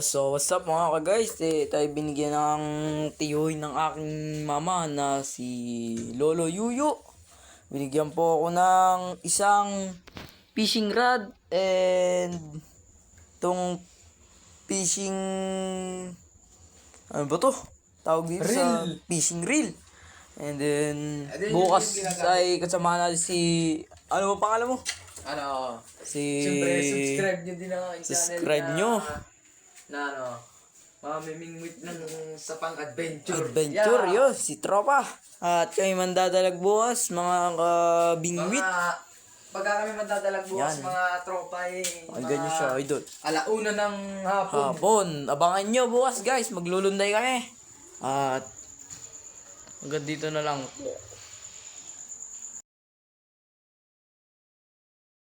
So what's up mga ka-guys? Tayo binigyan ng tiyuhin ng aking mama na si Lolo Yuyu. Binigyan po ako ng isang fishing rod and itong fishing... Ano ba to? Tawag dito sa fishing reel. And then bukas ay kasama natin si... Ano ba pangalan mo? Siyempre, subscribe nyo din ang channel Subscribe nyo. na mamimingwit ng sa pang-adventure. Adventure, yun, si Tropa. At kami mandadalag bukas, mga kabingwit. Pagka kami mandadalag bukas, Yan. mga tropa Ang ganyan siya, idol. alauna ng hapon. Hapon, abangan nyo bukas guys, maglulunday kami. At hanggang dito na lang.